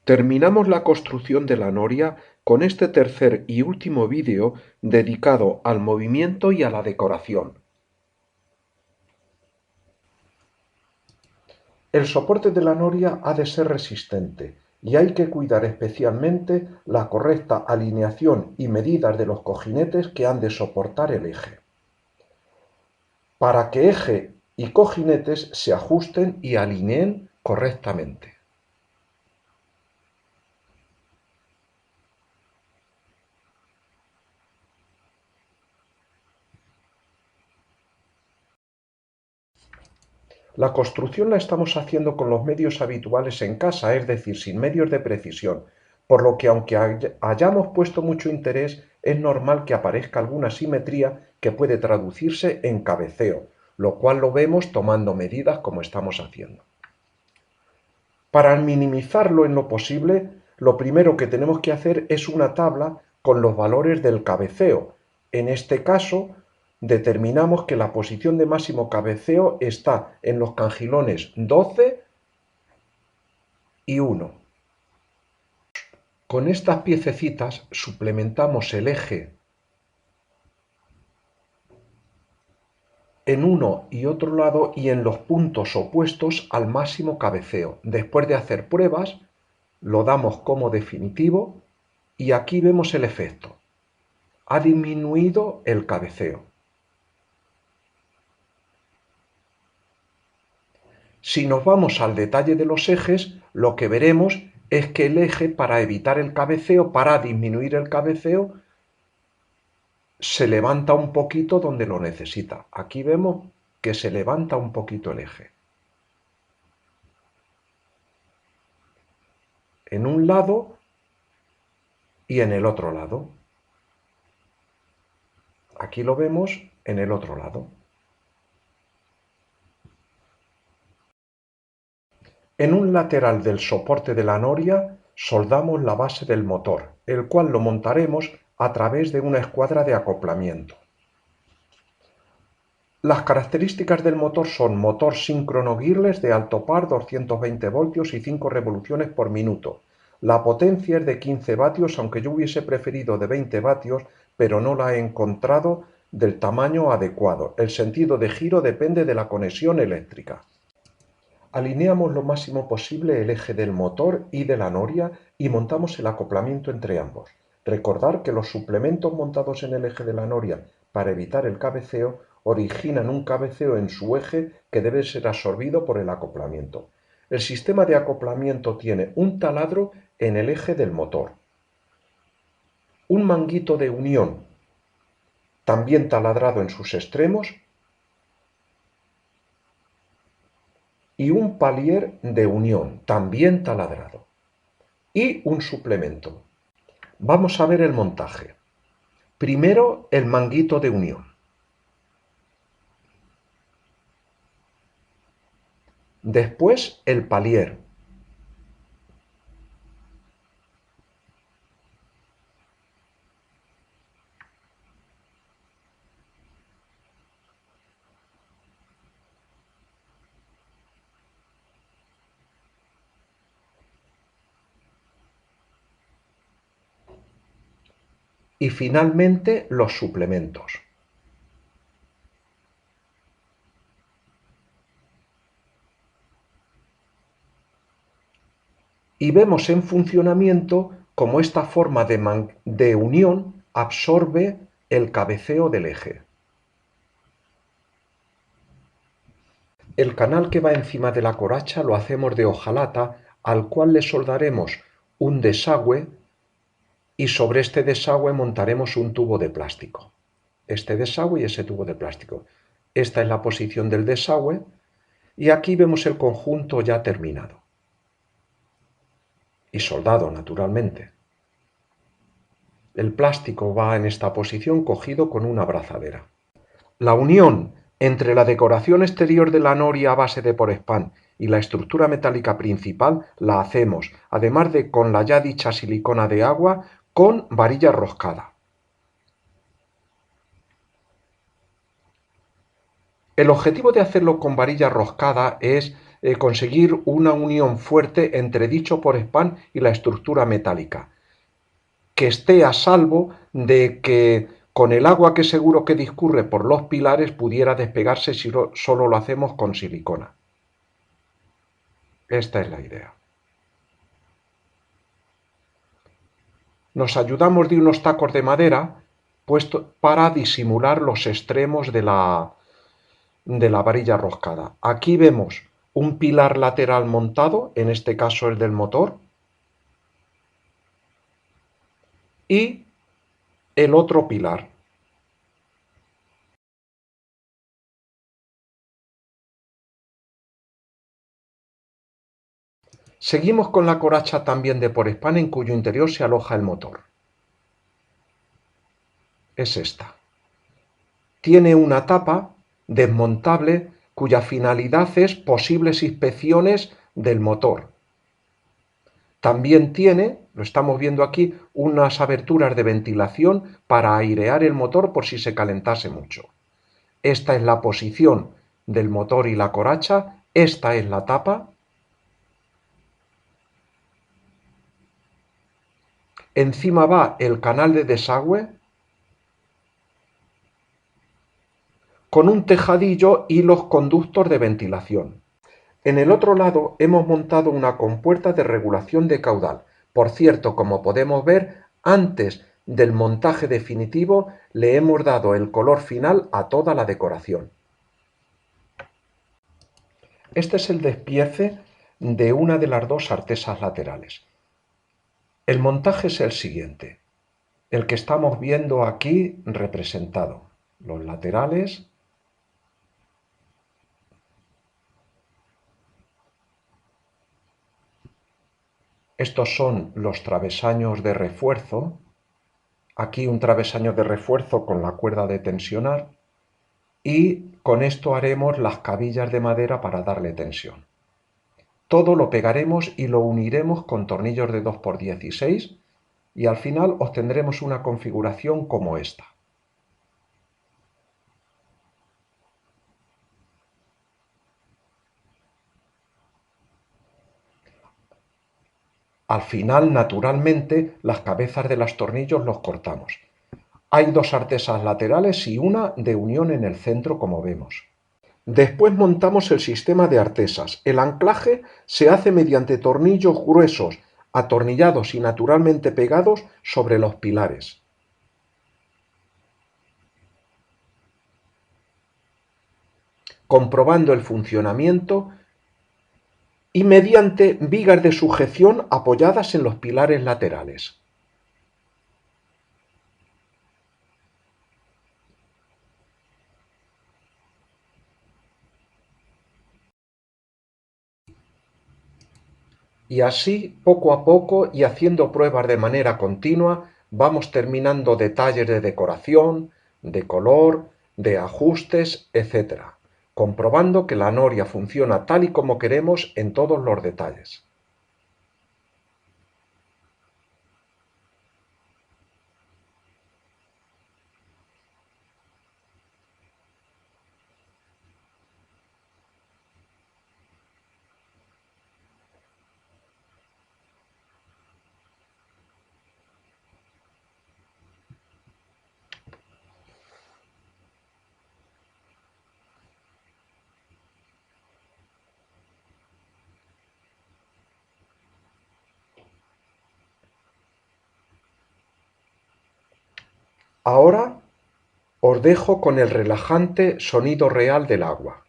Terminamos la construcción de la noria con este tercer y último vídeo dedicado al movimiento y a la decoración. El soporte de la noria ha de ser resistente y hay que cuidar especialmente la correcta alineación y medidas de los cojinetes que han de soportar el eje, para que eje y cojinetes se ajusten y alineen correctamente. La construcción la estamos haciendo con los medios habituales en casa, es decir, sin medios de precisión, por lo que aunque hayamos puesto mucho interés, es normal que aparezca alguna simetría que puede traducirse en cabeceo, lo cual lo vemos tomando medidas como estamos haciendo. Para minimizarlo en lo posible, lo primero que tenemos que hacer es una tabla con los valores del cabeceo. En este caso, determinamos que la posición de máximo cabeceo está en los cangilones 12 y 1. Con estas piececitas suplementamos el eje en uno y otro lado y en los puntos opuestos al máximo cabeceo. Después de hacer pruebas, lo damos como definitivo y aquí vemos el efecto. Ha disminuido el cabeceo. Si nos vamos al detalle de los ejes, lo que veremos es que el eje, para evitar el cabeceo, para disminuir el cabeceo, se levanta un poquito donde lo necesita. Aquí vemos que se levanta un poquito el eje. En un lado y en el otro lado. Aquí lo vemos en el otro lado. En un lateral del soporte de la noria soldamos la base del motor, el cual lo montaremos a través de una escuadra de acoplamiento. Las características del motor son motor síncrono gearless de alto par, 220 voltios y 5 revoluciones por minuto. La potencia es de 15 vatios, aunque yo hubiese preferido de 20 vatios, pero no la he encontrado del tamaño adecuado. El sentido de giro depende de la conexión eléctrica. Alineamos lo máximo posible el eje del motor y de la noria y montamos el acoplamiento entre ambos. Recordar que los suplementos montados en el eje de la noria para evitar el cabeceo originan un cabeceo en su eje que debe ser absorbido por el acoplamiento. El sistema de acoplamiento tiene un taladro en el eje del motor, un manguito de unión también taladrado en sus extremos y un palier de unión también taladrado y un suplemento. Vamos a ver el montaje. Primero el manguito de unión. Después el palier. Y finalmente los suplementos. Y vemos en funcionamiento cómo esta forma de unión absorbe el cabeceo del eje. El canal que va encima de la coracha lo hacemos de hojalata, al cual le soldaremos un desagüe y sobre este desagüe montaremos un tubo de plástico. Este desagüe y ese tubo de plástico. Esta es la posición del desagüe y aquí vemos el conjunto ya terminado y soldado, naturalmente. El plástico va en esta posición cogido con una abrazadera. La unión entre la decoración exterior de la noria a base de porespán y la estructura metálica principal la hacemos, además de con la ya dicha silicona de agua, con varilla roscada. El objetivo de hacerlo con varilla roscada es conseguir una unión fuerte entre dicho porespán y la estructura metálica, que esté a salvo de que con el agua que seguro que discurre por los pilares pudiera despegarse si solo lo hacemos con silicona. Esta es la idea. Nos ayudamos de unos tacos de madera puesto para disimular los extremos de la varilla roscada. Aquí vemos un pilar lateral montado, en este caso el del motor, y el otro pilar. Seguimos con la coracha también de porespán en cuyo interior se aloja el motor. Es esta. Tiene una tapa desmontable cuya finalidad es posibles inspecciones del motor. También tiene, lo estamos viendo aquí, unas aberturas de ventilación para airear el motor por si se calentase mucho. Esta es la posición del motor y la coracha, esta es la tapa. Encima va el canal de desagüe con un tejadillo y los conductos de ventilación. En el otro lado hemos montado una compuerta de regulación de caudal. Por cierto, como podemos ver, antes del montaje definitivo le hemos dado el color final a toda la decoración. Este es el despiece de una de las dos artesas laterales. El montaje es el siguiente, el que estamos viendo aquí representado. Los laterales, estos son los travesaños de refuerzo, aquí un travesaño de refuerzo con la cuerda de tensionar y con esto haremos las cabillas de madera para darle tensión. Todo lo pegaremos y lo uniremos con tornillos de 2×16 y al final obtendremos una configuración como esta. Al final, naturalmente, las cabezas de los tornillos los cortamos. Hay dos artesas laterales y una de unión en el centro, como vemos. Después montamos el sistema de artesas. El anclaje se hace mediante tornillos gruesos, atornillados y naturalmente pegados sobre los pilares. Comprobando el funcionamiento y mediante vigas de sujeción apoyadas en los pilares laterales. Y así, poco a poco y haciendo pruebas de manera continua, vamos terminando detalles de decoración, de color, de ajustes, etc., comprobando que la noria funciona tal y como queremos en todos los detalles. Ahora os dejo con el relajante sonido real del agua.